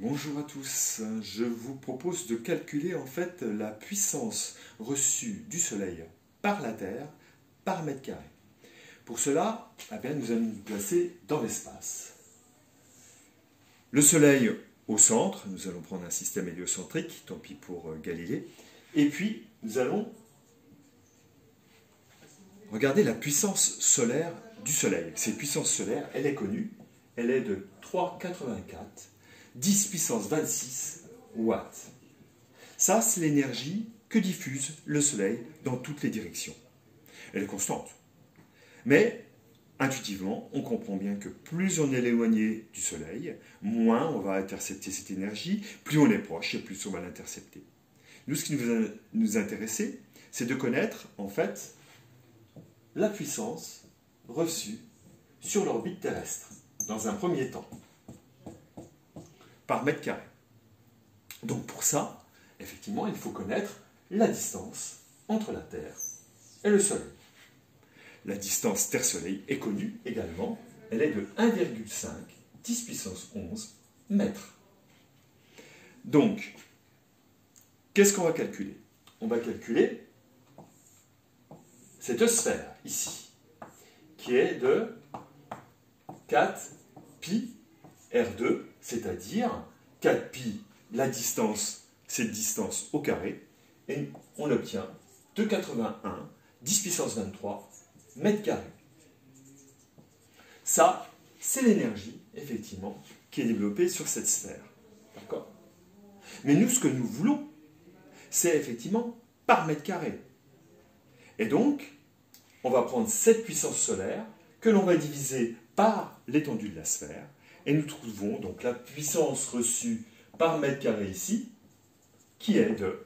Bonjour à tous, je vous propose de calculer en fait la puissance reçue du Soleil par la Terre par mètre carré. Pour cela, nous allons nous placer dans l'espace. Le Soleil au centre, nous allons prendre un système héliocentrique, tant pis pour Galilée, et puis nous allons regarder la puissance solaire du Soleil. Cette puissance solaire, elle est connue, elle est de 3,84 10 puissance 26 watts. Ça, c'est l'énergie que diffuse le Soleil dans toutes les directions. Elle est constante. Mais, intuitivement, on comprend bien que plus on est éloigné du Soleil, moins on va intercepter cette énergie, plus on est proche et plus on va l'intercepter. Nous, ce qui va nous intéresser, c'est de connaître, en fait, la puissance reçue sur l'orbite terrestre, dans un premier temps, par mètre carré. Donc pour ça, effectivement, il faut connaître la distance entre la Terre et le Soleil. La distance Terre-Soleil est connue également, elle est de 1,5 10 puissance 11 mètres. Donc, qu'est-ce qu'on va calculer? On va calculer cette sphère ici, qui est de 4 pi R2, c'est-à-dire 4 pi, la distance, cette distance au carré, et on obtient 2,81, 10 puissance 23 mètres carrés. Ça, c'est l'énergie, effectivement, qui est développée sur cette sphère. D'accord? Mais nous, ce que nous voulons, c'est effectivement par mètre carré. Et donc, on va prendre cette puissance solaire que l'on va diviser par l'étendue de la sphère, et nous trouvons donc la puissance reçue par mètre carré ici, qui est de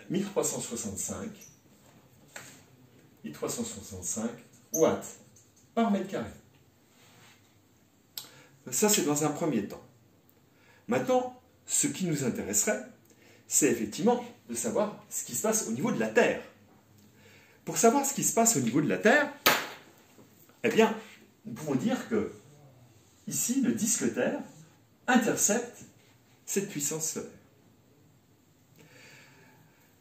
1365 watts par mètre carré. Ça, c'est dans un premier temps. Maintenant, ce qui nous intéresserait, c'est effectivement de savoir ce qui se passe au niveau de la Terre. Pour savoir ce qui se passe au niveau de la Terre, eh bien, nous pouvons dire que ici, le disque Terre intercepte cette puissance solaire.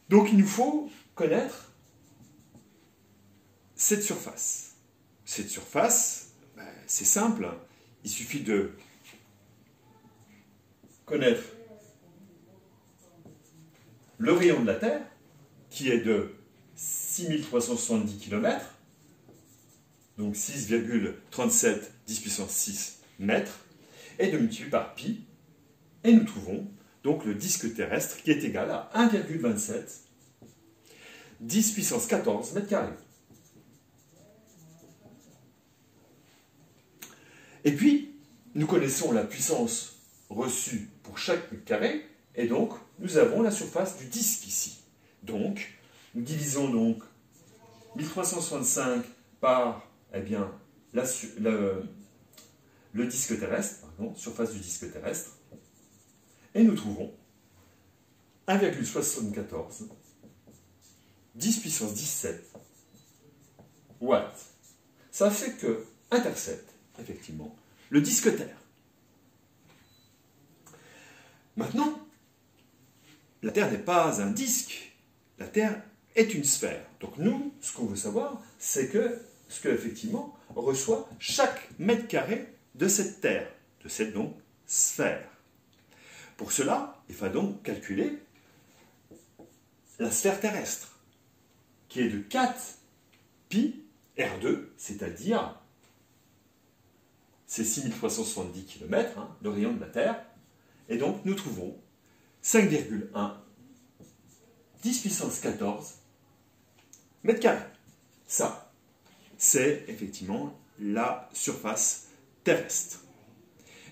Donc, il nous faut connaître cette surface. Cette surface, c'est simple. Il suffit de connaître le rayon de la Terre, qui est de 6370 km, donc 6,37 10 puissance 6 mètres, et de multiplier par pi, et nous trouvons donc le disque terrestre qui est égal à 1,27 10 puissance 14 mètres carrés. Et puis, nous connaissons la puissance reçue pour chaque mètre carré, et donc nous avons la surface du disque ici. Donc, nous divisons donc 1365 par le disque terrestre, surface du disque terrestre, et nous trouvons 1,74 10 puissance 17 watts. Ça fait que intercepte effectivement le disque Terre. Maintenant, la Terre n'est pas un disque, la Terre est une sphère. Donc nous, ce qu'on veut savoir, c'est ce que effectivement reçoit chaque mètre carré de cette Terre, de cette donc sphère. Pour cela, il faut donc calculer la sphère terrestre, qui est de 4 pi R2, c'est-à-dire c'est 6370 km, le rayon de la Terre, et donc nous trouvons 5,1 10 puissance 14 mètres carrés. Ça, c'est effectivement la surface terrestre.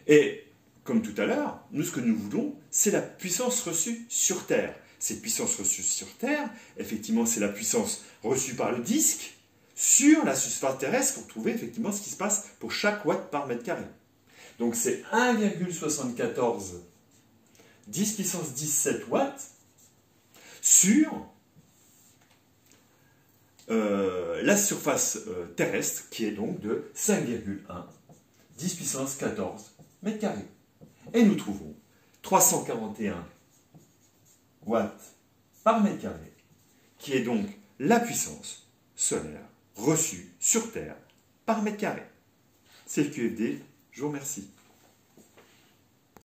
Et comme tout à l'heure, nous, ce que nous voulons, c'est la puissance reçue sur Terre. Cette puissance reçue sur Terre, effectivement, c'est la puissance reçue par le disque sur la surface terrestre pour trouver effectivement ce qui se passe pour chaque watt par mètre carré. Donc c'est 1,74 10 puissance 17 watts sur la surface terrestre qui est donc de 5,1 10 puissance 14 mètres carrés. Et nous trouvons 341 watts par mètre carré, qui est donc la puissance solaire reçue sur Terre par mètre carré. C'est le QFD, je vous remercie.